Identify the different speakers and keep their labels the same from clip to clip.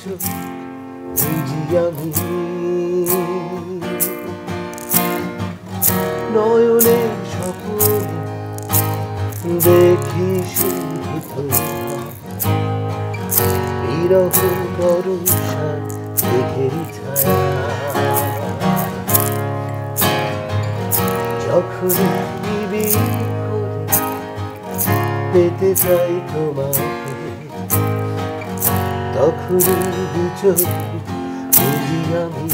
Speaker 1: চোখ বুঝি আমি নয়নে স্বপ্নে দেখি শুধু তোমার বিরহ বর্ষার মেঘের ছায়া যখন নিবিড় করে পেতে চাই তোমাকে তখন দু চোখ বুঝি আমি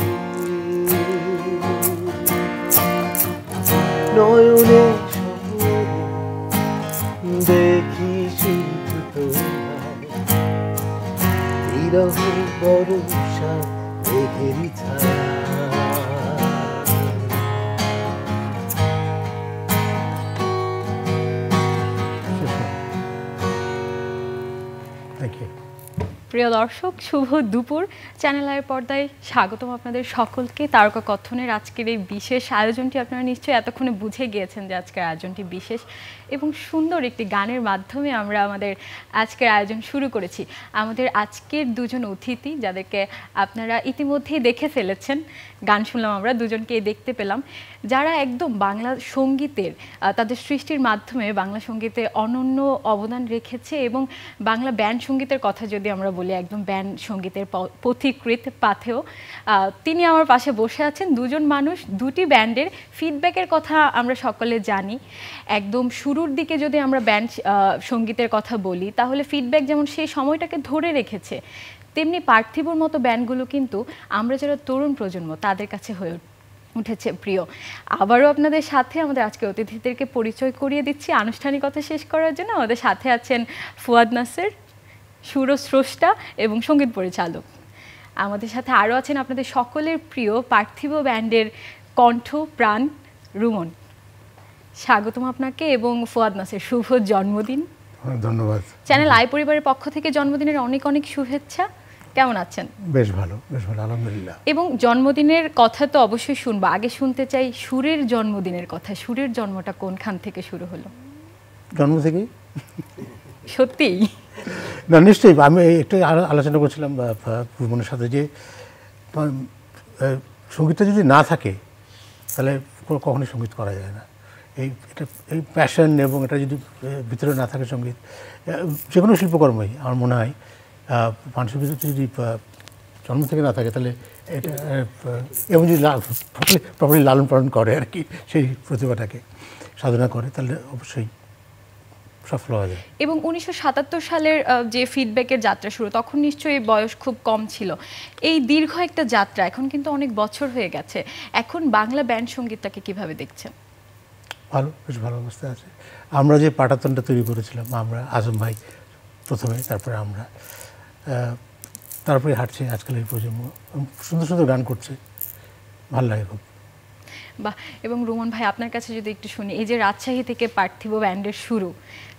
Speaker 1: নয়নে স্বপ্নে দেখি শুধু তোমার বিরহ বর্ষা মেঘের ছায়া
Speaker 2: প্রিয় দর্শক, শুভ দুপুর। চ্যানেল আইয়ের পর্দায় স্বাগতম আপনাদের সকলকে। তারকা কথনের আজকের এই বিশেষ আয়োজনটি আপনারা নিশ্চয়ই এতক্ষণে বুঝে গিয়েছেন যে আজকের আয়োজনটি বিশেষ এবং সুন্দর একটি গানের মাধ্যমে আমরা আমাদের আজকের আয়োজন শুরু করেছি। আমাদের আজকের দুজন অতিথি যাদেরকে আপনারা ইতিমধ্যেই দেখে ফেলেছেন, গান শুনলাম আমরা, দুজনকে দেখতে পেলাম, যারা একদম বাংলা সঙ্গীতের তাদের সৃষ্টির মাধ্যমে বাংলা সঙ্গীতে অনন্য অবদান রেখেছে এবং বাংলা ব্যান্ড সঙ্গীতের কথা যদি আমরা বলি, একদম ব্যান্ড সঙ্গীতের পথিকৃৎ পাথেয় তিনি আমার পাশে বসে আছেন। দুজন মানুষ, দুটি ব্যান্ডের ফিডব্যাকের কথা আমরা সকলে জানি। একদম শুরুর দিকে যদি আমরা ব্যান্ড সঙ্গীতের কথা বলি তাহলে ফিডব্যাক যেমন সেই সময়টাকে ধরে রেখেছে, তেমনি পার্থিবর মতো ব্যান্ডগুলো কিন্তু আমরা যারা তরুণ প্রজন্ম তাদের কাছে হয়ে উঠেছে প্রিয়। আবারও আপনাদের সাথে আমাদের আজকে অতিথিদেরকে পরিচয় করিয়ে দিচ্ছি আনুষ্ঠানিকতা শেষ করার জন্য। আমাদের সাথে আছেন ফুয়াদ নাসের, সুরস্রষ্টা এবং সঙ্গীত পরিচালক। আমাদের সাথে আরও আছেন আপনাদের সকলের প্রিয় পার্থিব ব্যান্ডের কণ্ঠ প্রাণ রুমন। স্বাগতম আপনাকে এবং ফুয়াদ নাসের, শুভ জন্মদিন।
Speaker 3: ধন্যবাদ।
Speaker 2: চ্যানেল আই পরিবারের পক্ষ থেকে জন্মদিনের অনেক অনেক শুভেচ্ছা। কেমন আছেন?
Speaker 3: বেশ ভালো, বেশ ভালো, আলহামদুলিল্লাহ।
Speaker 2: এবং জন্মদিনের কথা তো অবশ্যই শুনবো, আগে শুনতে চাই সুরের জন্মদিনের কথা। সুরের জন্মটা কোনখান থেকে শুরু হলো?
Speaker 3: জন্ম থেকেই।
Speaker 2: সত্যিই?
Speaker 3: না, নিশ্চয়ই। আমি একটু আলোচনা করছিলাম রুমনের সাথে যে সঙ্গীতটা যদি না থাকে তাহলে কখনোই সঙ্গীত করা যায় না। এই প্যাশন এবং এটা যদি ভিতরে না থাকে সঙ্গীত, যে কোনো শিল্পকর্মই আমার মনে হয় মানুষের ভিতরে যদি জন্ম থেকে না থাকে তাহলে এটা এবং যদি প্রপারলি লালন পালন করে আর কি, সেই প্রতিভাটাকে সাধনা করে, তাহলে অবশ্যই সফল হওয়া যায়।
Speaker 2: এবং 1977 সালের যে ফিডব্যাকের যাত্রা শুরু, তখন নিশ্চয়ই বয়স খুব কম ছিল। এই দীর্ঘ একটা যাত্রা এখন কিন্তু অনেক বছর হয়ে গেছে। এখন বাংলা ব্যান্ড সঙ্গীতটাকে কিভাবে দেখছেন?
Speaker 3: ভালো, বেশ ভালো অবস্থায় আছে। আমরা যে পাটাতনটা তৈরি করেছিলাম, আমরা আজম ভাই প্রথমে, তারপরে আমরা, তারপরে হাঁটছে আজকাল এই প্রজন্ম, সুন্দর সুন্দর গান করছে, ভালো লাগে খুব।
Speaker 2: বাহ। এবং রুমন ভাই, আপনার কাছে যদি একটু শুনি, এই যে রাজশাহী থেকে পার্থিব ব্যান্ডের শুরু,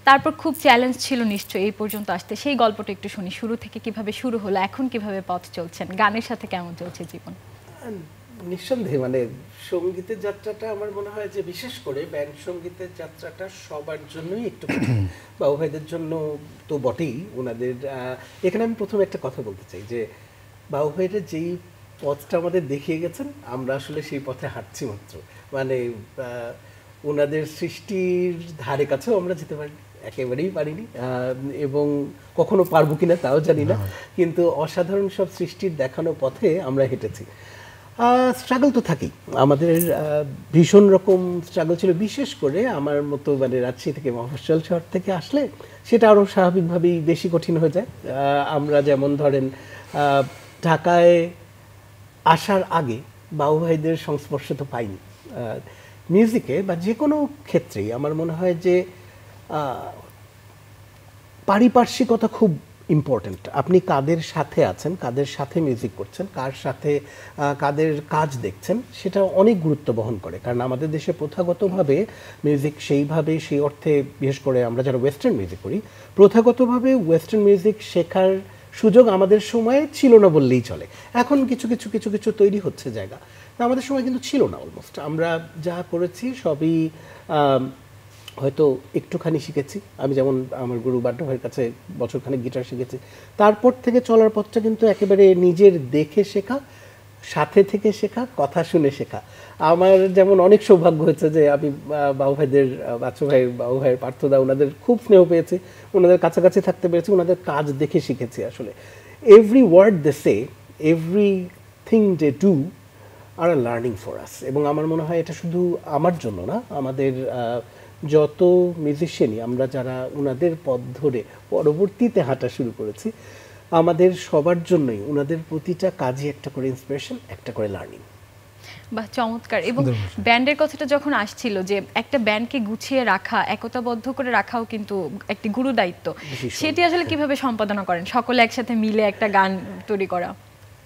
Speaker 2: তারপর খুব চ্যালেঞ্জ ছিল নিশ্চয়ই এই পর্যন্ত আসতে, সেই গল্পটা একটু শুনি। শুরু থেকে কিভাবে শুরু হলো, এখন কিভাবে পথ চলছেন, গানের সাথে কেমন চলছে জীবন?
Speaker 1: নিঃসন্দেহে মানে সঙ্গীতের যাত্রাটা আমার মনে হয় যে বিশেষ করে ব্যান্ড সঙ্গীতের যাত্রাটা সবার জন্যই একটু বাবু ভাইদের জন্য তো বটেই। ওনাদের এখানে আমি প্রথমে একটা কথা বলতে চাই যে বাবু ভাইরা যেই পথটা আমাদের দেখিয়ে গেছেন, আমরা আসলে সেই পথে হাঁটছি মাত্র। মানে ওনাদের সৃষ্টির ধারে কাছেও আমরা যেতে পারিনি, একেবারেই পারিনি, এবং কখনো পারবো কিনা তাও জানি না, কিন্তু অসাধারণ সব সৃষ্টির দেখানো পথে আমরা হেঁটেছি। স্ট্রাগল তো থাকেই, আমাদের ভীষণ রকম স্ট্রাগল ছিল। বিশেষ করে আমার মতো মানে রাজশাহী থেকে, মফস্বল শহর থেকে আসলে সেটা আরও স্বাভাবিকভাবেই বেশি কঠিন হয়ে যায়। আমরা যেমন ধরেন ঢাকায় আসার আগে বাবু ভাইদের সংস্পর্শ তো পাইনি। মিউজিকে বা যে কোনো ক্ষেত্রেই আমার মনে হয় যে পারিপার্শ্বিকতা খুব ইম্পর্ট্যান্ট। আপনি কাদের সাথে আছেন, কাদের সাথে মিউজিক করছেন, কার সাথে কাদের কাজ দেখছেন, সেটা অনেক গুরুত্ব বহন করে। কারণ আমাদের দেশে প্রথাগতভাবে মিউজিক সেইভাবে, সেই অর্থে, বিশেষ করে আমরা যারা ওয়েস্টার্ন মিউজিক করি, প্রথাগতভাবে ওয়েস্টার্ন মিউজিক শেখার সুযোগ আমাদের সময়ে ছিল না বললেই চলে। এখন কিছু কিছু কিছু কিছু তৈরি হচ্ছে জায়গা, আমাদের সময় কিন্তু ছিল না অলমোস্ট। আমরা যা করেছি সবই হয়তো একটুখানি শিখেছি। আমি যেমন আমার গুরু বাড্ডা ভাইয়ের কাছে বছরখানেক গিটার শিখেছি, তারপর থেকে চলার পথটা কিন্তু একেবারে নিজের দেখে শেখা, সাথে থেকে শেখা, কথা শুনে শেখা। আমার যেমন অনেক সৌভাগ্য হয়েছে যে আমি বাবু ভাইদের, বাচ্চু ভাই, বাবু ভাইয়ের, পার্থদা, ওনাদের খুব স্নেহ পেয়েছি, ওনাদের কাছাকাছি থাকতে পেরেছি, ওনাদের কাজ দেখে শিখেছি। আসলে every word they say, everything they do are a learning for us. এবং আমার মনে হয় এটা শুধু আমার জন্য না, আমাদের যত মিউজিশিয়ানই আমরা যারা ওনাদের পথ ধরে পরবর্তীতে হাঁটা শুরু করেছি, আমাদের সবার জন্যই ওনাদের প্রতিটা কাজই একটা করে ইন্সপিরেশন, একটা করে লার্নিং।
Speaker 2: বাহ, চমৎকার। এবং ব্যান্ডের কথাটা যখন আসছিল যে একটা ব্যান্ডকে গুছিয়ে রাখা, একতাবদ্ধ করে রাখাও কিন্তু একটি গুরু দায়িত্ব, সেটি আসলে কিভাবে সম্পাদনা করেন সকলে একসাথে মিলে একটা গান তৈরি করা?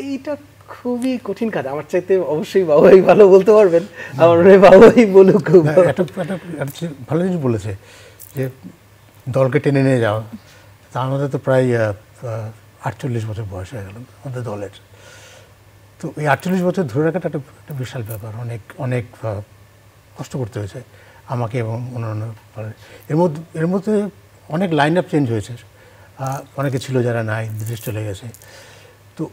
Speaker 1: এইটা খুবই কঠিন কাজ। আমার চাইতে অবশ্যই বাবাই ভালো বলতে পারবেন, আমার বাবাই বলুক।
Speaker 3: ভালো জিনিস বলেছে যে দলকে টেনে নিয়ে যাওয়া। তা আমাদের তো প্রায় 48 বছর বয়স হয়ে গেল আমাদের দলের। তো এই 48 বছর ধরে রাখাটা একটা বিশাল ব্যাপার, অনেক অনেক কষ্ট করতে হয়েছে আমাকে এবং অন্যান্য। এর মধ্যে অনেক লাইন আপ চেঞ্জ হয়েছে, অনেকে ছিল যারা নাই, বিদেশ চলে গেছে। তো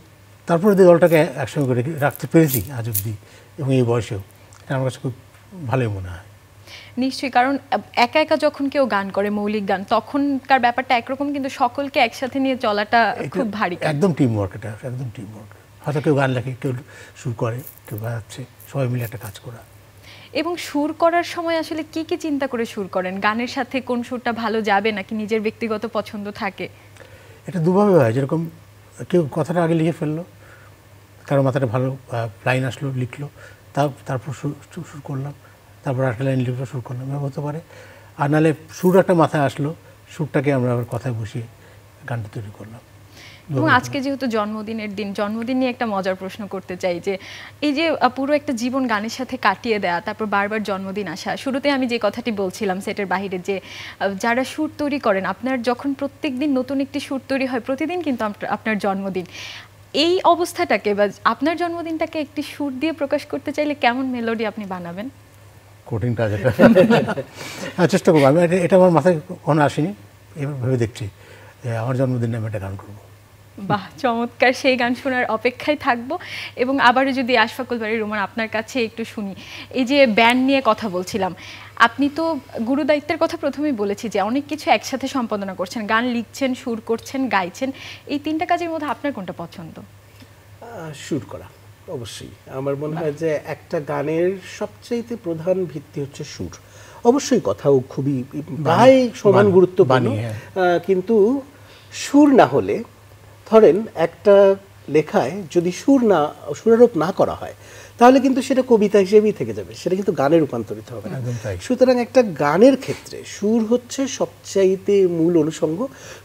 Speaker 3: তারপরে দলটাকে একসঙ্গে করে রাখতে পেরেছি আজ অব্দি, এবং এই বয়সেও এটা আমার কাছে খুব ভালোই মনে হয়।
Speaker 2: নিশ্চয়ই, কারণ একা একা যখন কেউ গান করে মৌলিক গান, তখনকার ব্যাপারটা একরকম, কিন্তু সকলকে একসাথে নিয়ে চলাটা খুব ভারী।
Speaker 3: একদম টিম ওয়ার্ক, এটা একদম টিম ওয়ার্ক। হয়তো কেউ গান লেখে, কেউ সুর করে, কেউ বাজাচ্ছে, সবাই মিলে একটা কাজ করা।
Speaker 2: এবং সুর করার সময় আসলে কি কি চিন্তা করে সুর করেন? গানের সাথে কোন সুরটা ভালো যাবে, নাকি নিজের ব্যক্তিগত পছন্দ থাকে?
Speaker 3: এটা দুভাবে হয়। যেরকম কেউ কথাটা আগে লিখে ফেললো, কারো মাথাটা ভালো লাইন আসলো, লিখলো, তারপর সুর করলাম, তারপর একটা লাইন লিখলো, সুর করলাম, এভাবে হতে পারে। আর নাহলে সুর একটা মাথায় আসলো, সুরটাকে আমরা আবার কথায় বসিয়ে গানটা তৈরি করলাম।
Speaker 2: এবং আজকে যেহেতু জন্মদিনের দিন, জন্মদিন নিয়ে একটা মজার প্রশ্ন করতে চাই যে এই যে পুরো একটা জীবন গানের সাথে কাটিয়ে দেয়া, তারপর বারবার জন্মদিন আসা। শুরুতে আমি যে কথাটি বলছিলাম সেটের বাহিরে, যে যারা সুর তৈরি করেন, আপনার যখন প্রত্যেক দিন নতুন একটি সুর তৈরি হয়, প্রতিদিন কিন্তু আপনার জন্মদিন, এই অবস্থাটাকে বা আপনার জন্মদিনটাকে একটি সুর দিয়ে প্রকাশ করতে চাইলে কেমন মেলোডি আপনি বানাবেন?
Speaker 3: কঠিন কাজ এটা। চেষ্টা করবো। আমি এটা আমার মাথায় কখনো আসেনি, এবার ভেবে দেখছি যে আমার জন্মদিনে আমি একটা গান করবো।
Speaker 2: বাহ, চমৎকার। সেই গান শোনার অপেক্ষায় থাকবো। এবং আবারও যদি আশফাকুল বারী রোমান আপনার কাছে একটু শুনি, এই যে ব্যান্ড নিয়ে কথা বলছিলাম, আপনি তো গুরু দায়িত্বের কথা প্রথমেই বলেছি যে অনেক কিছু একসাথে সম্পাদনা করছেন, গান লিখছেন, সুর করছেন, গাইছেন। এই তিনটা কাজের মধ্যে আপনার কোনটা পছন্দ?
Speaker 1: সুর করা অবশ্যই। আমার মনে হয় যে একটা গানের সবচাইতে প্রধান ভিত্তি হচ্ছে সুর। অবশ্যই কথাও খুবই প্রায় সমান গুরুত্বপূর্ণ, কিন্তু সুর না হলে, ধরেন একটা লেখায় যদি সুরারোপ না করা হয়, তাহলে কিন্তু সেটা কবিতা হিসেবেই থেকে যাবে, সেটা কিন্তু গানে রূপান্তরিত হবে না। সুতরাং একটা গানের ক্ষেত্রে সুর হচ্ছে সবচাইতে মূল অনুষঙ্গ।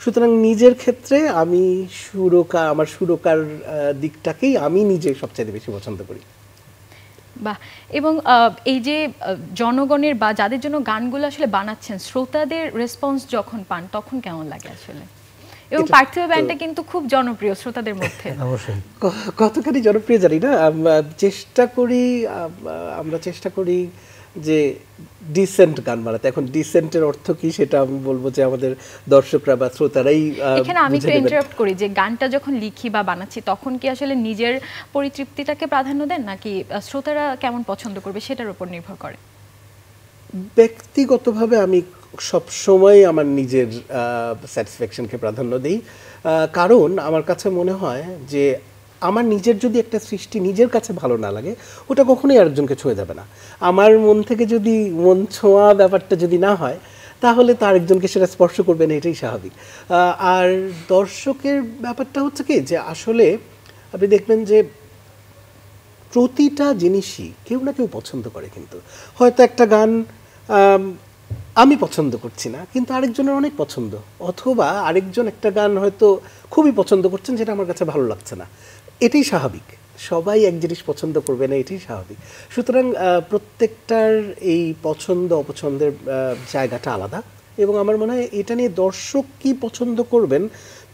Speaker 1: সুতরাং নিজের ক্ষেত্রে আমি আমার সুরকার দিকটাকেই আমি নিজে সবচাইতে বেশি পছন্দ করি।
Speaker 2: বাহ। এবং এই যে জনগণের বা যাদের জন্য গানগুলো আসলে বানাচ্ছেন, শ্রোতাদের রেসপন্স যখন পান, তখন কেমন লাগে আসলে? এবং পার্থিব ব্যান্ডটা কিন্তু খুব জনপ্রিয় শ্রোতাদের মধ্যে।
Speaker 3: অবশ্যই।
Speaker 1: কতখানি জনপ্রিয় জানি না, আমরা চেষ্টা করি যে ডিসেন্ট গান বানাতে। এখন ডিসেন্টের অর্থ কি সেটা আমি বলবো যে আমাদের দর্শকরা বা শ্রোতারাই।
Speaker 2: এখানে আমি একটু ইন্টারাপ্ট করি, যে গানটা যখন লিখি বা বানাচ্ছি, তখন কি আসলে নিজের পরিতৃপ্তিটাকে প্রাধান্য দেন, নাকি শ্রোতারা কেমন পছন্দ করবে সেটার উপর নির্ভর করে?
Speaker 1: ব্যক্তিগতভাবে আমি সবসময় আমার নিজের স্যাটিসফ্যাকশনকে প্রাধান্য দিই, কারণ আমার কাছে মনে হয় যে আমার নিজের যদি একটা সৃষ্টি নিজের কাছে ভালো না লাগে, ওটা কখনোই আরেকজনকে ছুঁয়ে যাবে না। আমার মন থেকে যদি মন ছোঁয়া ব্যাপারটা যদি না হয়, তাহলে তো আরেকজনকে সেটা স্পর্শ করবে না, এটাই স্বাভাবিক। আর দর্শকের ব্যাপারটা হচ্ছে কি, যে আসলে আপনি দেখবেন যে প্রতিটা জিনিসই কেউ না কেউ পছন্দ করে। কিন্তু হয়তো একটা গান আমি পছন্দ করছি না, কিন্তু আরেকজনের অনেক পছন্দ, অথবা আরেকজন একটা গান হয়তো খুবই পছন্দ করছেন, যেটা আমার কাছে ভালো লাগছে না। এটাই স্বাভাবিক, সবাই এক জিনিস পছন্দ করবে না, এটাই স্বাভাবিক। সুতরাং প্রত্যেকটার এই পছন্দ অপছন্দের জায়গাটা আলাদা, এবং আমার মনে হয় এটা নিয়ে দর্শক কি পছন্দ করবেন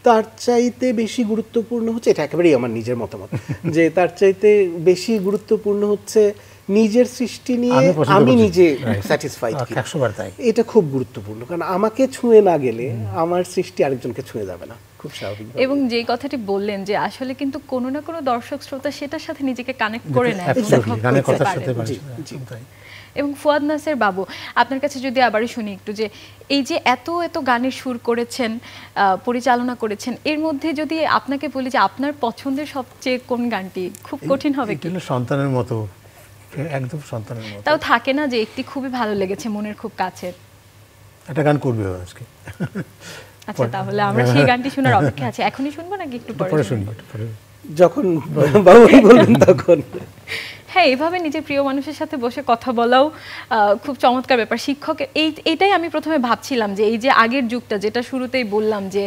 Speaker 1: তার চাইতে বেশি গুরুত্বপূর্ণ হচ্ছে, এটা একেবারেই আমার নিজের মতামত, যে তার চাইতে বেশি গুরুত্বপূর্ণ হচ্ছে নিজের সৃষ্টি নিয়ে আমি নিজে স্যাটিসফাইড, এটা খুব গুরুত্বপূর্ণ। কারণ আমাকে ছুঁয়ে না গেলে আমার সৃষ্টি আরেকজনকে ছুঁয়ে যাবে না, খুব স্বাভাবিক।
Speaker 2: এবং যে কথাটি বললেন যে আসলে কিন্তু কোনো না কোনো দর্শক শ্রোতা সেটার সাথে নিজেকে কানেক্ট করে নেয়। এবং ফুয়াদ নাসের বাবু, আপনার কাছে যদি আবারও শুনি একটু, যে এই যে এত এত গানের সুর করেছেন, পরিচালনা করেছেন, এর মধ্যে যদি আপনাকে বলি যে আপনার পছন্দের সবচেয়ে কোন গানটি, খুব কঠিন হবে কি?
Speaker 3: সন্তানের মতো, একদম সন্তানের মতো।
Speaker 2: তাও থাকে না যে একটি খুবই ভালো লেগেছে, মনের খুব কাছের
Speaker 3: একটা গান করবে আজকে।
Speaker 2: আচ্ছা, তাহলে আমরা সেই গানটি শোনার অপেক্ষা আছে। এখনই শুনবো নাকি একটু পরে শুনবো?
Speaker 1: যখন বাবুই বলবেন তখন।
Speaker 2: হ্যাঁ, এভাবে নিজের প্রিয় মানুষের সাথে বসে কথা বলাও খুব চমৎকার ব্যাপার। শিক্ষকের এইটাই আমি প্রথমে ভাবছিলাম যে এই যে আগের যুগটা, যেটা শুরুতেই বললাম যে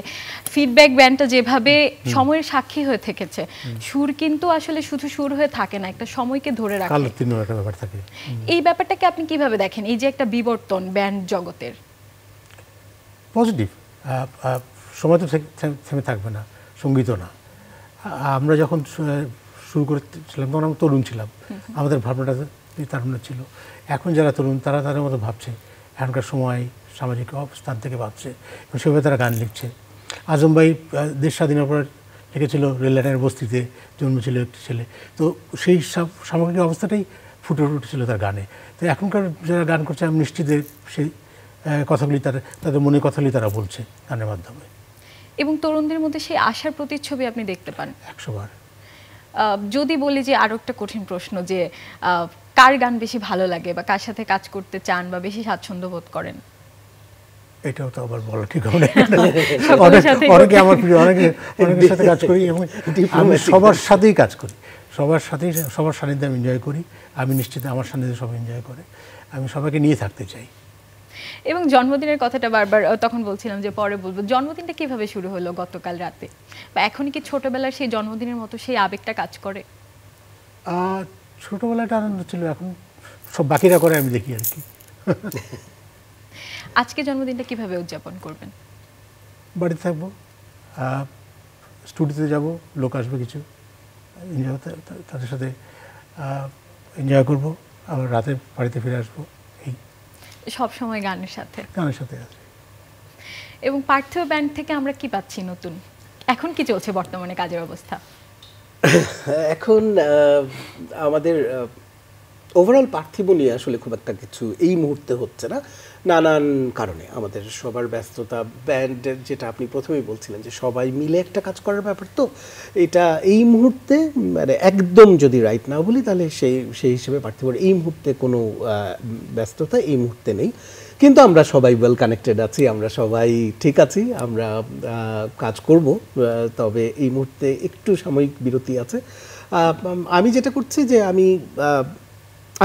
Speaker 2: ফিডব্যাক ব্যান্ডটা যেভাবে সময়ের সাক্ষী হয়ে থেকেছে, সুর কিন্তু আসলে শুধু সুর হয়ে থাকে না, একটা সময়কে ধরে রাখে,
Speaker 3: ব্যাপার থাকে।
Speaker 2: এই ব্যাপারটাকে আপনি কিভাবে দেখেন, এই যে একটা বিবর্তন ব্যান্ড জগতের?
Speaker 3: পজিটিভ, সময় তো থেমে থাকবে না, সঙ্গীতও না। আমরা যখন শুরু করেছিলাম তখন আমরা তরুণ ছিলাম, আমাদের ভাবনাটা তারুণ্য ছিল। এখন যারা তরুণ তারা তাদের মতো ভাবছে, এখনকার সময় সামাজিক অবস্থান থেকে ভাবছে, এবং সেভাবে তারা গান লিখছে। আজম ভাই দেশ স্বাধীনের পর লিখেছিল রেললাইনের বস্তিতে জন্মেছিল একটি ছেলে, তো সেই সামগ্রিক অবস্থাটাই ফুটে উঠেছিল তার গানে। তো এখনকার যারা গান করছে আমি নিশ্চিত সেই কথাগুলি তাদের মনের কথাগুলি তারা বলছে গানের মাধ্যমে।
Speaker 2: এবং তরুণদের মধ্যে সেই আশার প্রতিচ্ছবি আপনি দেখতে পান
Speaker 3: 100 বার।
Speaker 2: যদি বলি যে আরো একটা কঠিন প্রশ্ন, যে কার গান বেশি ভালো লাগে বা কার সাথে কাজ করতে চান বা বেশি স্বাচ্ছন্দ্য বোধ করেন?
Speaker 3: এটাও তো আবার বলা ঠিক হবে না। অনেকে আমার প্রিয়, অনেকের সাথে কাজ করি এবং আমি সবার সাথেই কাজ করি, সবার সান্নিধ্যে আমি এনজয় করি। আমি নিশ্চিত আমার সান্নিধ্যে সবাই এনজয় করে, আমি সবাইকে নিয়ে থাকতে চাই।
Speaker 2: এবং জন্মদিনের কথাটা বারবার তখন বলছিলাম যে পরে বলবো, জন্মদিনটা কিভাবে শুরু হলো গতকাল রাতে, বা এখন কি ছোটবেলার সেই জন্মদিনের মতো সেই আবেগটা কাজ করে?
Speaker 3: ছোটবেলাটা আনন্দ ছিল, এখন সব বাকিরা করে আমি দেখি আর কি।
Speaker 2: আজকে জন্মদিনটা কিভাবে উদযাপন করবেন?
Speaker 3: বাড়িতে থাকবো, স্টুডিওতে যাব, লোক আসবে কিছু, এনজয় তাদের সাথে এনজয় করবো, আবার রাতে বাড়িতে ফিরে আসবো।
Speaker 2: সব সময় গানের সাথে
Speaker 3: আছে।
Speaker 2: এবং পার্থিব ব্যান্ড থেকে আমরা কি পাচ্ছি নতুন? এখন কি চলছে বর্তমানে কাজের অবস্থা?
Speaker 1: এখন আমাদের ওভারঅল পার্থিব নিয়ে আসলে খুব একটা কিছু এই মুহূর্তে হচ্ছে না, নানান কারণে। আমাদের সবার ব্যস্ততা, ব্যান্ডের যেটা আপনি প্রথমেই বলছিলেন যে সবাই মিলে একটা কাজ করার ব্যাপার, তো এটা এই মুহূর্তে মানে একদম যদি রাইট না বলি তাহলে সেই হিসেবে পার্থিবর এই মুহূর্তে কোনো ব্যস্ততা এই মুহূর্তে নেই। কিন্তু আমরা সবাই ওয়েল কানেক্টেড আছি, আমরা সবাই ঠিক আছি, আমরা কাজ করব, তবে এই মুহূর্তে একটু সাময়িক বিরতি আছে। আমি যেটা করছি যে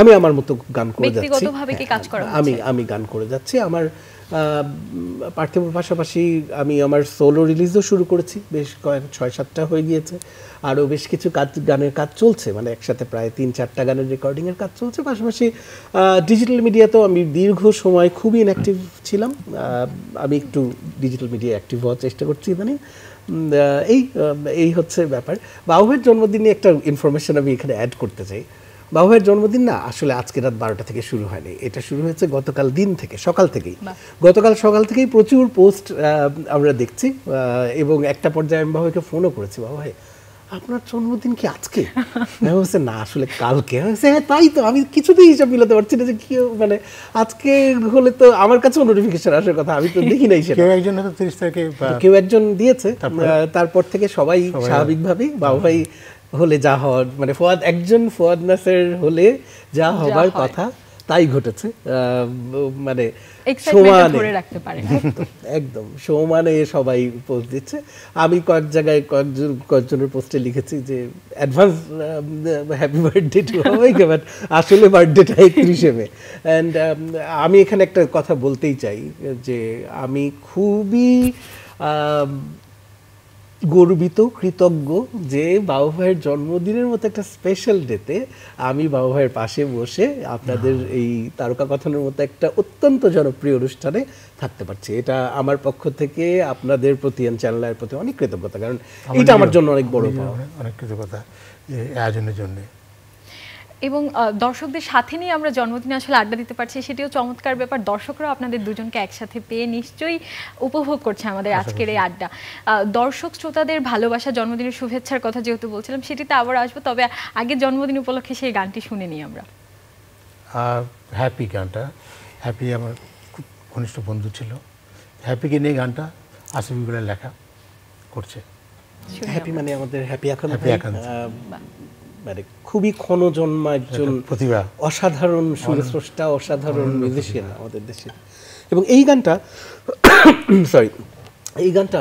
Speaker 1: আমি আমার মতো গান করে যাচ্ছি, আমি গান করে যাচ্ছি। আমার পার্থিবর পাশাপাশি আমি আমার সোলো রিলিজও শুরু করেছি, বেশ 6-7টা হয়ে গিয়েছে, আরও বেশ কিছু গানের কাজ চলছে, মানে একসাথে প্রায় 3-4টা গানের রেকর্ডিংয়ের কাজ চলছে। পাশাপাশি ডিজিটাল মিডিয়াতেও আমি দীর্ঘ সময় খুবই ইনঅ্যাক্টিভ ছিলাম, আমি একটু ডিজিটাল মিডিয়া অ্যাক্টিভ হওয়ার চেষ্টা করছি ইদানিং। এই হচ্ছে ব্যাপার। বাবুভাইয়ের জন্মদিন নিয়ে একটা ইনফরমেশন আমি এখানে অ্যাড করতে চাই। বাবুভাইয়ের জন্মদিন না আসলে আজকে রাত 12টা থেকে শুরু হয়নি, এটা শুরু হয়েছে গতকাল দিন থেকে, সকাল থেকেই। গতকাল সকাল থেকেই প্রচুর পোস্ট আমরা দেখছি, এবং একটা পর্যায়ে আমি বাবুভাইকে ফোনও করেছি, বাবুভাই আপনার জন্মদিন কি আজকে? বলছে না আসলে কালকে। হ্যাঁ তাই তো, আমি কিছুতেই হিসাব মিলাতে পারছি না যে কি, মানে আজকে হলে তো আমার কাছেও নোটিফিকেশন আসার কথা, আমি তো দেখি নাই সেটা। কেউ একজন দিয়েছে, তারপর থেকে সবাই স্বাভাবিকভাবেই বাবুভাই হলে যা হওয়ার, মানে ফুয়াদ নাসের হলে যা হবার কথা তাই ঘটেছে, মানে একদম সমানে সবাই পোস্ট দিচ্ছে। আমি কয়েক জায়গায় কয়েকজনের পোস্টে লিখেছি যে অ্যাডভান্স হ্যাপি বার্থডে টু সবাইকে, বাট আসলে বার্থডেটা 31শে মে। অ্যান্ড আমি এখানে একটা কথা বলতেই চাই যে আমি খুবই গর্বিত, কৃতজ্ঞ যে বাবু ভাইয়ের জন্মদিনের মতো একটা স্পেশাল ডেতে আমি বাবু ভাইয়ের পাশে বসে আপনাদের এই তারকা কথনের মতো একটা অত্যন্ত জনপ্রিয় অনুষ্ঠানে থাকতে পারছি। এটা আমার পক্ষ থেকে আপনাদের প্রতি, চ্যানেলের প্রতি অনেক কৃতজ্ঞতা, কারণ এটা আমার জন্য অনেক বড় পাওয়া।
Speaker 3: অনেক কৃতজ্ঞতা যে আয়োজনের জন্য।
Speaker 2: এবং দর্শকদের সাথে নিয়ে আমরা জন্মদিনে আসলে আড্ডা দিতে পারছি, সেটিও চমৎকার ব্যাপার। দর্শকরাও আপনাদের দুজনকে একসাথে পেয়ে নিশ্চয়ই উপভোগ করছে আমাদের আজকের এই আড্ডা। দর্শক শ্রোতাদের ভালোবাসা, জন্মদিনের শুভেচ্ছার কথা যেহেতু বলছিলাম, সেটিতে আবার আসবো, তবে আগে জন্মদিন উপলক্ষে সেই গানটি শুনে নিই আমরা।
Speaker 3: হ্যাপি গানটা, হ্যাপি আমার খুব ঘনিষ্ঠ বন্ধু ছিল, হ্যাপিকে নিয়ে গানটা আসিফ ইকবালের লেখা করছে।
Speaker 1: হ্যাপি মানে আমাদের হ্যাপি আকান্ত, মানে খুবই ক্ষণজন্মা একজন
Speaker 3: প্রতিভা,
Speaker 1: অসাধারণ সুরস্রষ্টা, অসাধারণ মিউজিশিয়ান আমাদের দেশে। এবং এই গানটা সরি, এই গানটা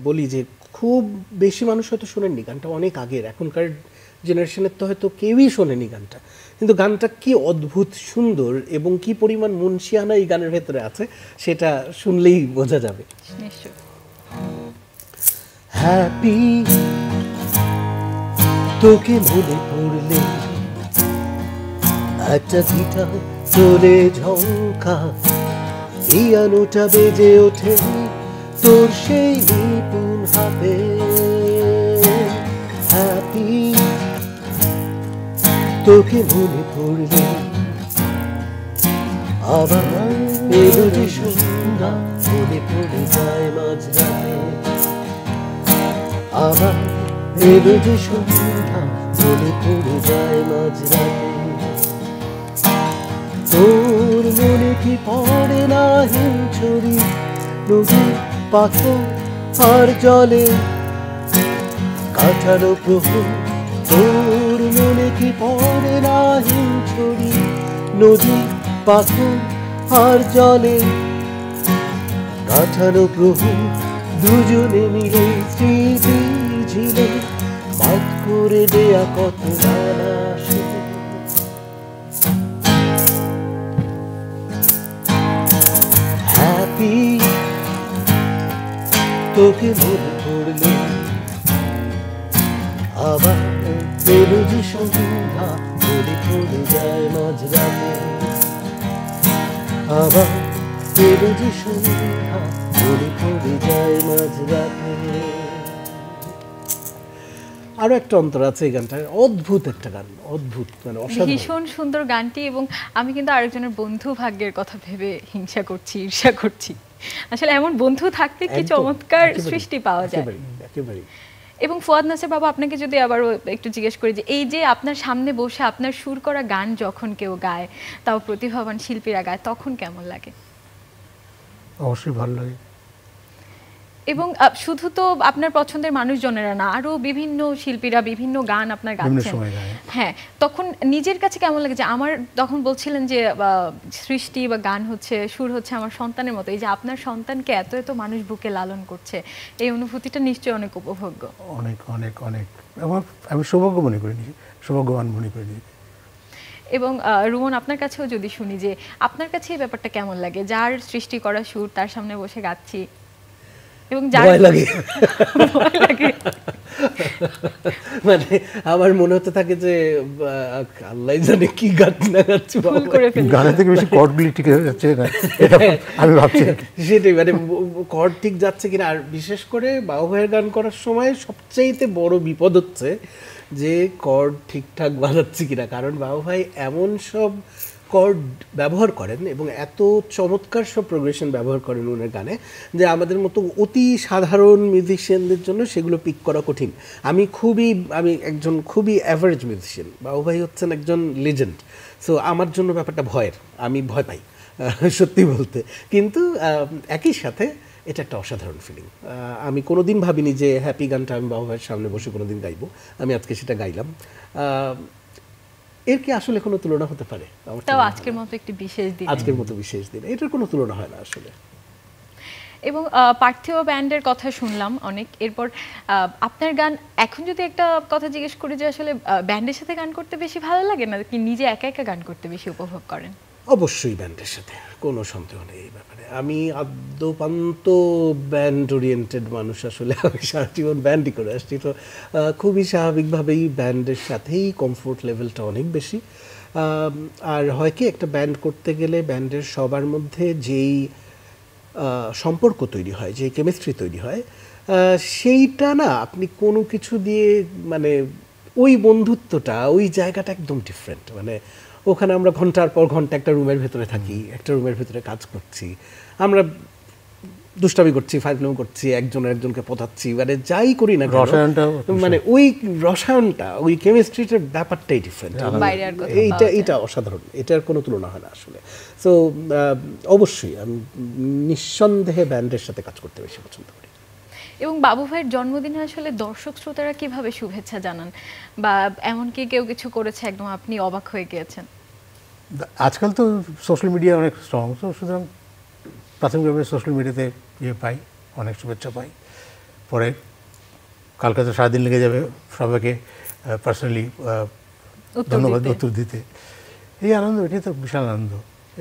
Speaker 1: বলি যে খুব বেশি মানুষ হয়তো শোনেননি, গানটা অনেক আগের, এখনকার জেনারেশনের তো হয়তো কেউই শোনেনি গানটা, কিন্তু গানটা কি অদ্ভুত সুন্দর এবং কি পরিমাণ মুন্সিয়ানা এই গানের ভেতরে আছে সেটা শুনলেই বোঝা যাবে। হ্যাপি তোকে মনে পড়লে একটা গিটার চলে ঝঙ্কা, পিয়ানোটা বেজে ওঠে তোর সেই নিপুণ হাতে। হ্যাপি তোকে মনে পড়লে আবার এলো যে সন্ধ্যা, মনে পড়ে যায় মাঝরাতে। আবার এলো যে সন্ধ্যা, মনে পড়ে যায় মাঝরাতে। তোর মনে কি পড়ে না হিমছড়ি, নদীর পাথর আর জলে কাটানো প্রহর। তোর মনে কি পড়ে না হিমছড়ি, নদীর পাথর আর জলে কাটানো প্রহর। দুজনে মিলে স্মৃতি ঝিলে বাদ করে দেয়া কত নানা সুর। হ্যাপি তোকে মনে পড়লে আবার এলো যে সন্ধ্যা, মনে পড়ে যায় মাঝরাতে। আবার এলো যে সন্ধ্যা, মনে পড়ে যায় মাঝরাতে। আরো একটা অন্তর আছে এই গানটা, অদ্ভুত একটা গান, অদ্ভুত, মানে অসাধারণ,
Speaker 2: ভীষণ সুন্দর গানটি। এবং আমি কিন্তু আরেকজনের বন্ধু ভাগ্যের কথা ভেবে হিংসা করছি, ঈর্ষা করছি। আসলে এমন বন্ধু থাকতে কি চমৎকার সৃষ্টি পাওয়া যায়।
Speaker 1: একেবারে।
Speaker 2: এবং ফুয়াদ নাসির বাবা, আপনাকে যদি আবারও একটু জিজ্ঞেস করি যে এই যে আপনার সামনে বসে আপনার সুর করা গান যখন কেউ গায়, তাও প্রতিভাবান শিল্পীরা গায়, তখন কেমন লাগে?
Speaker 3: অবশ্যই ভালো লাগে।
Speaker 2: এবং শুধু তো আপনার পছন্দের মানুষজনেরা না, আরো বিভিন্ন শিল্পীরা বিভিন্ন গান আপনার গাচ্ছেন, হ্যাঁ, তখন নিজের কাছে কেমন লাগে? যে আমার তখন বলছিলেন যে সৃষ্টি বা গান হচ্ছে, সুর হচ্ছে আমার সন্তানের মতো, এই যে আপনার সন্তানকে এত এত মানুষ বুকে লালন করছে, এই অনুভূতিটা নিশ্চয়ই অনেক উপভোগ্য।
Speaker 3: অনেক অনেক অনেক, আমি সৌভাগ্য মনে করি, সৌভাগ্যবান মনে করি।
Speaker 2: এবং রুমন, আপনার কাছেও যদি শুনি যে আপনার কাছে এই ব্যাপারটা কেমন লাগে, যার সৃষ্টি করা সুর তার সামনে বসে গাচ্ছি, এবং
Speaker 1: ভয় লাগে। মানে আমার মনে হতে থাকে যে আল্লাহ জানে কি গাচ্ছি না গাচ্ছি,
Speaker 3: গানের থেকে বেশি কর্ডগুলি ঠিক যাচ্ছে না, এটা আমি ভাবছি।
Speaker 1: সেটাই, মানে কর্ড ঠিক যাচ্ছে কিনা। আর বিশেষ করে বাবু ভাইয়ের গান করার সময় সবচাইতে বড় বিপদ হচ্ছে যে কর্ড ঠিকঠাক বাজাচ্ছি কিনা, কারণ বাবু ভাই এমন সব কর্ড ব্যবহার করেন এবং এত চমৎকার সব প্রোগ্রেশন ব্যবহার করেন ওনার গানে, যে আমাদের মতো অতি সাধারণ মিউজিশিয়ানদের জন্য সেগুলো পিক করা কঠিন। আমি একজন খুবই অ্যাভারেজ মিউজিশিয়ান, বাবু ভাই হচ্ছেন একজন লেজেন্ড, সো আমার জন্য ব্যাপারটা ভয়ের, আমি ভয় পাই সত্যি বলতে। কিন্তু একই সাথে এটা একটা অসাধারণ ফিলিং। আমি কোনোদিন ভাবিনি যে হ্যাপি গানটা আমি বাবু ভাইয়ের সামনে বসে কোনোদিন গাইবো, আমি আজকে সেটা গাইলাম। এর কি আসলে কোনো তুলনা হতে পারে?
Speaker 2: তাও আজকের মতো একটি বিশেষ দিন,
Speaker 1: আজকের মতো বিশেষ দিন, এটার কোনো তুলনা হয় না আসলে।
Speaker 2: এবং পার্থিব ব্যান্ডের কথা শুনলাম অনেক। এরপর আপনার গান, এখন যদি একটা কথা জিজ্ঞেস করি যে আসলে ব্যান্ডের সাথে গান করতে বেশি ভালো লাগে না কি নিজে একা একা গান করতে বেশি উপভোগ করেন?
Speaker 1: অবশ্যই ব্যান্ডের সাথে, কোনো সন্দেহ নেই এই ব্যাপারে। আমি আদ্যপান্ত ব্যান্ড ওরিয়েন্টেড মানুষ আসলে, আমি সারা জীবন ব্যান্ডই করে আসছি, তো খুবই স্বাভাবিকভাবেই ব্যান্ডের সাথেই কমফোর্ট লেভেলটা অনেক বেশি। আর হয় কি, একটা ব্যান্ড করতে গেলে ব্যান্ডের সবার মধ্যে যেই সম্পর্ক তৈরি হয়, যে কেমিস্ট্রি তৈরি হয়, সেইটা না আপনি কোনো কিছু দিয়ে মানে ওই বন্ধুত্বটা, ওই জায়গাটা একদম ডিফারেন্ট। মানে ওখানে আমরা ঘন্টার পর ঘন্টা একটা রুমের ভেতরে থাকি, একটা রুমের ভেতরে কাজ করছি, আমরা দুষ্টামি করছি, ফাইজলামি করছি, একজনকে পচাচ্ছি, মানে যাই করি না মানে ওই রসায়নটা, ওই কেমিস্ট্রিটার ব্যাপারটাই ডিফারেন্ট। এইটা অসাধারণ, এটার কোনো তুলনা হয় না আসলে। সো অবশ্যই আমি নিঃসন্দেহে ব্যান্ডের সাথে কাজ করতে বেশি পছন্দ করি।
Speaker 2: এবং বাবু ভাইয়ের জন্মদিনে আসলে দর্শক শ্রোতারা কিভাবে শুভেচ্ছা জানান, বা এমনকি কেউ কিছু করেছে একদম আপনি অবাক হয়ে গিয়েছেন?
Speaker 3: আজকাল তো সোশ্যাল মিডিয়া অনেক স্ট্রং, সুতরাং প্রাথমিকভাবে সোশ্যাল মিডিয়াতে পাই, অনেক শুভেচ্ছা পাই। পরে কালকে তো সারাদিন লেগে যাবে সবাইকে পার্সোনালি ধন্যবাদ উত্তর দিতে। এই আনন্দ, এটাই তো বিশাল আনন্দ।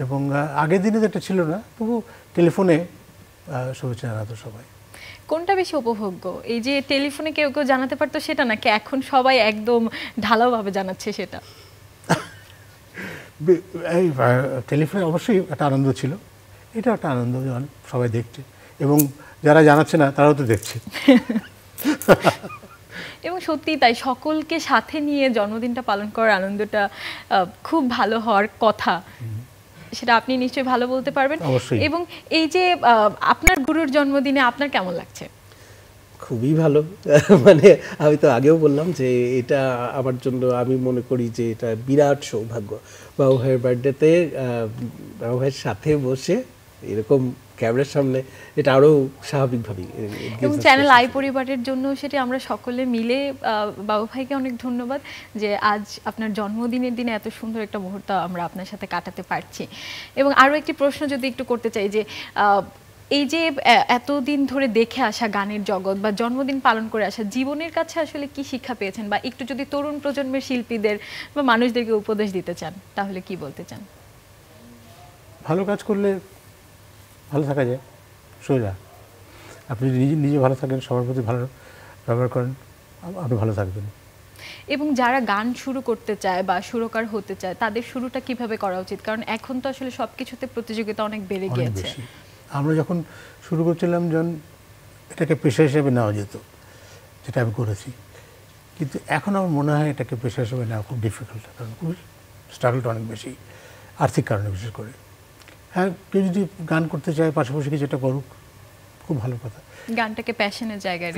Speaker 3: এবং আগের দিনে যেটা ছিল না, তবু টেলিফোনে শুভেচ্ছা জানাতো সবাই।
Speaker 2: কোনটা বেশি উপভোগ্য, এই যে টেলিফোনে কেউ কেউ জানাতে পারতো সেটা, নাকি এখন সবাই একদম ঢালাওভাবে জানাচ্ছে সেটা?
Speaker 3: এই টেলিফোনে অবশ্যই একটা আনন্দ ছিল, এটা একটা আনন্দ, সবাই দেখছে এবং যারা জানাচ্ছে না তারাও তো দেখছে।
Speaker 2: এবং সত্যি তাই, সকলকে সাথে নিয়ে জন্মদিনটা পালন করার আনন্দটা খুব ভালো হওয়ার কথা, সেটা আপনি নিশ্চয়ই ভালো বলতে পারবেন। এবং এই যে আপনার গুরুর জন্মদিনে আপনার কেমন লাগছে?
Speaker 1: খুবই ভালো। মানে আমি তো আগেও বললাম যে এটা আমার জন্য, আমি মনে করি যে এটা বিরাট সৌভাগ্য। বাবু ভাইয়ের বার্থডেতে বাবু ভাইয়ের সাথে বসে এরকম ক্যামেরার সামনে, এটা আরও স্বাভাবিকভাবেই।
Speaker 2: এবং চ্যানেল আই পরিবারের জন্য সেটি আমরা সকলে মিলে বাবু ভাইকে অনেক ধন্যবাদ যে আজ আপনার জন্মদিনের দিনে এত সুন্দর একটা মুহূর্ত আমরা আপনার সাথে কাটাতে পারছি। এবং আরও একটি প্রশ্ন যদি একটু করতে চাই, যে এই যে এতদিন ধরে দেখে আসা গানের জগৎ বা জন্মদিন পালন করে আসা জীবনের কাছে আসলে কি শিক্ষা পেয়েছেন, বা একটু যদি তরুণ প্রজন্মের শিল্পীদের বা মানুষদেরকে উপদেশ দিতে চান তাহলে কি বলতে চান?
Speaker 3: ভালো কাজ করলে ভালো থাকা যায়, সোজা। আপনি যদি নিজে ভালো থাকেন, সবার প্রতি ভালো ব্যবহার করেন, আপনি ভালো থাকবেন।
Speaker 2: এবং যারা গান শুরু করতে চায় বা সুরকার হতে চায়, তাদের শুরুটা কিভাবে করা উচিত? কারণ এখন তো আসলে সব কিছুতে প্রতিযোগিতা অনেক বেড়ে গিয়েছে।
Speaker 3: আমরা যখন শুরু করছিলাম, যখন এটাকে পেশা হিসেবে নেওয়া যেত, যেটা আমি করেছি, কিন্তু এখন আমার মনে হয় এটাকে পেশা হিসেবে নেওয়া খুব ডিফিকাল্ট, কারণ খুব স্ট্রাগলটা অনেক বেশি, আর্থিক কারণে বিশেষ করে। হ্যাঁ, কেউ যদি গান করতে চায়, পাশাপাশি কিছু একটা করুক, খুব ভালো কথা।
Speaker 2: গানটাকে প্যাশনের জায়গায়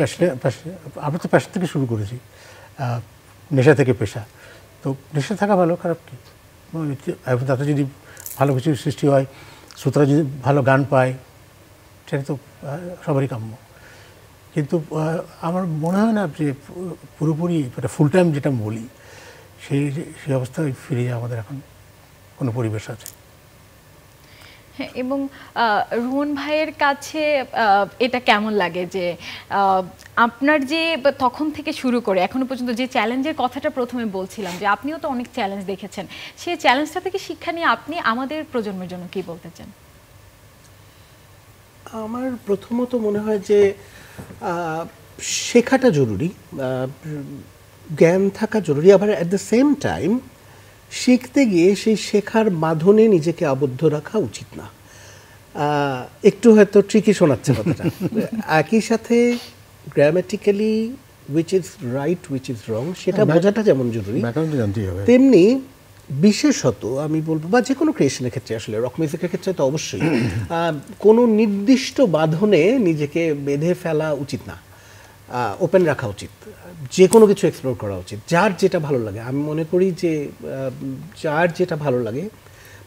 Speaker 3: আমরা তো প্যাশন থেকে শুরু করেছি, নেশা থেকে পেশা। তো নেশা থাকা ভালো, খারাপ কি? তাতে যদি ভালো কিছু সৃষ্টি হয়, শ্রোতারা যদি ভালো গান পায়, সেটা তো সবারই কাম্য। কিন্তু আমার মনে হয় না যে পুরোপুরি একটা ফুল টাইম যেটা বলি, সেই অবস্থায় ফিরে যাওয়া আমাদের এখন কোনো পরিবেশ আছে।
Speaker 2: হ্যাঁ, এবং রুমন ভাইয়ের কাছে এটা কেমন লাগে যে আপনার যে তখন থেকে শুরু করে এখনো পর্যন্ত যে চ্যালেঞ্জের কথাটা প্রথমে বলছিলাম, যে আপনিও তো অনেক চ্যালেঞ্জ দেখেছেন, সেই চ্যালেঞ্জটা থেকে শিক্ষা নিয়ে আপনি আমাদের প্রজন্মের জন্য কি বলতে চান?
Speaker 1: আমার প্রথমত মনে হয় যে শেখাটা জরুরি, জ্ঞান থাকা জরুরি, আবার অ্যাট দ্য সেম টাইম শিখতে গিয়ে সেই শেখার বাঁধনে নিজেকে আবদ্ধ রাখা উচিত না। একটু হয়তো ট্রিকি শোনাচ্ছে কথাটা। একই সাথে grammatically which is right, which is wrong, সেটা বোঝাটা যেমন জরুরি, তেমনি বিশেষত আমি বলবো, বা যে কোনো ক্রিয়েশনের ক্ষেত্রে, আসলে রক মিউজিকের ক্ষেত্রে তো অবশ্যই কোনো নির্দিষ্ট বাঁধনে নিজেকে বেঁধে ফেলা উচিত না, ওপেন রাখা উচিত, যে কোনো কিছু এক্সপ্লোর করা উচিত, যার যেটা ভালো লাগে। আমি মনে করি যে যার যেটা ভালো লাগে,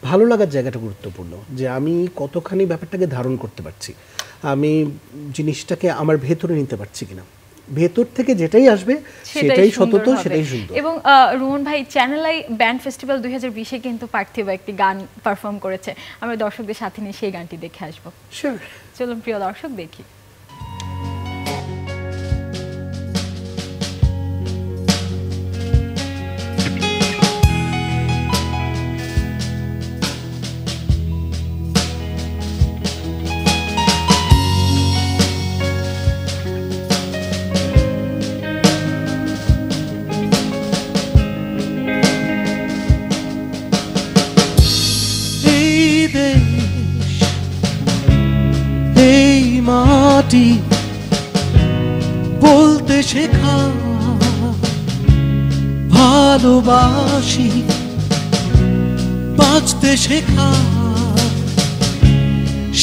Speaker 1: ভালো লাগার জায়গাটা গুরুত্বপূর্ণ, যে আমি কতখানি ব্যাপারটাকে ধারণ করতে পারছি, আমি জিনিসটাকে আমার ভেতরে নিতে পারছি কিনা। ভেতর থেকে যেটাই আসবে সেটাই সতত, সেটাই সুন্দর।
Speaker 2: এবং রুমন ভাই চ্যানেল আই ব্যান্ড ফেস্টিভ্যাল 2020-এ কিন্তু পার্থিব একটি গান পারফর্ম করেছে, আমরা দর্শকদের সাথে নিয়ে সেই গানটি দেখে আসবো। চলুন প্রিয় দর্শক, দেখি।
Speaker 4: মাটি বলতে শেখা ভালোবাসি বাঁচতে শেখা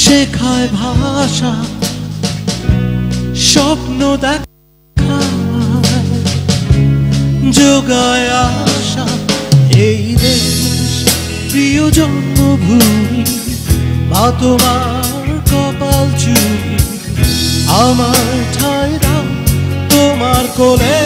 Speaker 4: শেখায় ভাষা স্বপ্ন দেখা যোগায় আশা এই দেশ প্রিয় জন্মভূমি মা তোমার কপাল চুরি আমার ঠাঁই দাও তোমার কোলে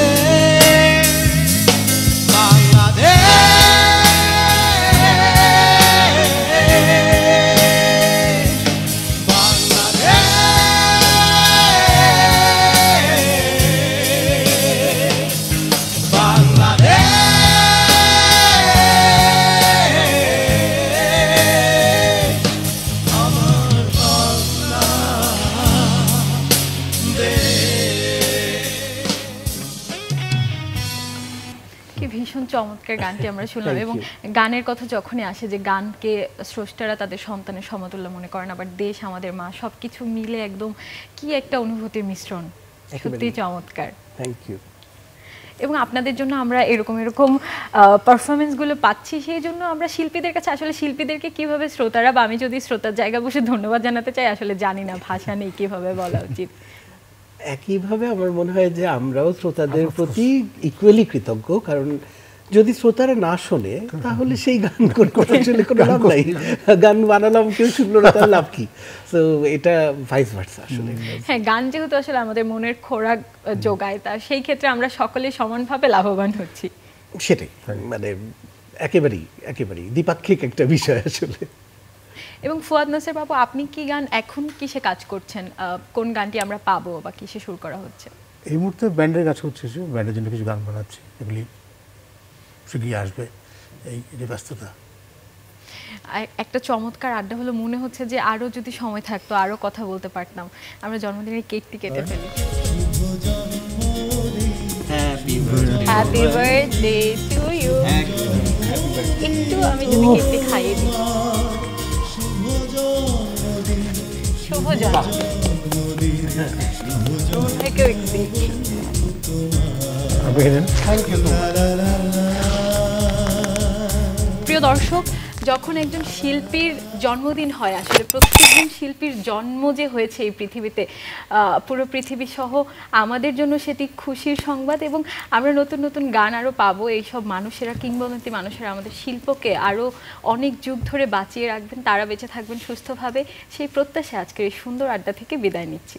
Speaker 2: ভীষণ চমৎকার গানটি আমরা শুনলাম এবং গানের কথা যখনই আসে যে গানকে স্রষ্টারা তাদের সন্তানের সমতুল্য মনে করেন, আবার দেশ আমাদের মা, সবকিছু মিলে একদম কি একটা অনুভূতির মিশ্রণ, সত্যি চমৎকার।
Speaker 1: Thank you.
Speaker 2: এবং আপনাদের জন্য আমরা এরকম পারফরমেন্সগুলো পাচ্ছি, সেই জন্য আমরা শিল্পীদের কাছে আসলে শিল্পীদেরকে কিভাবে শ্রোতারা বা আমি যদি শ্রোতার জায়গা বসে ধন্যবাদ জানাতে চাই আসলে জানি না, ভাষা নেই কিভাবে বলা উচিত।
Speaker 1: একইভাবে আমার মনে হয় যে আমরাও শ্রোতাদের প্রতি ইকুয়ালি কৃতজ্ঞ, কারণ যদি শ্রোতারা না শোনে তাহলে সেই গান করে আসলে কোনো লাভ নাই। গান বানালাম কেউ শুনলো না, তার লাভ কি? তো এটা ভাইস ভার্সা আসলে।
Speaker 2: হ্যাঁ, গান যেহেতু আসলে আমাদের মনের খোরাক যোগায়, তা সেই ক্ষেত্রে আমরা সকলে সমানভাবে লাভবান হচ্ছি।
Speaker 1: সেটাই, মানে একেবারেই দ্বিপাক্ষিক একটা বিষয় আসলে।
Speaker 2: এবং ফুয়াদ নাসির বাবু, আপনি কি গান এখন কিসে কাজ করছেন? কোন গানটি আমরা পাবো বা কিসে সুর করা হচ্ছে?
Speaker 3: এই মুহূর্তে ব্যান্ডের কাজ করছি, ব্যান্ডের জন্য কিছু গান বানাচ্ছি, এগুলি শিগগিরই আসবে। এই ব্যস্ততা।
Speaker 2: একটা চমৎকার আড্ডা হলো, মনে হচ্ছে যে আরো যদি সময় থাকতো আরো কথা বলতে পারতাম। আমরা জন্মদিনের কেকটি কেটে ফেলি। Happy birthday to you. একটু আমি যদি কেকটি খাইয়ে দিই। শুভ জন্মদিন। প্রিয় দর্শক, যখন একজন শিল্পীর জন্মদিন হয়, আসলে প্রত্যেকজন শিল্পীর জন্ম যে হয়েছে এই পৃথিবীতে, পুরো পৃথিবী সহ আমাদের জন্য সেটি খুশির সংবাদ। এবং আমরা নতুন নতুন গান আরও পাবো। এইসব মানুষেরা, কিংবদন্তি মানুষেরা আমাদের শিল্পকে আরও অনেক যুগ ধরে বাঁচিয়ে রাখবেন, তারা বেঁচে থাকবেন সুস্থভাবে, সেই প্রত্যাশা আজকের এই সুন্দর আড্ডা থেকে বিদায় নিচ্ছি।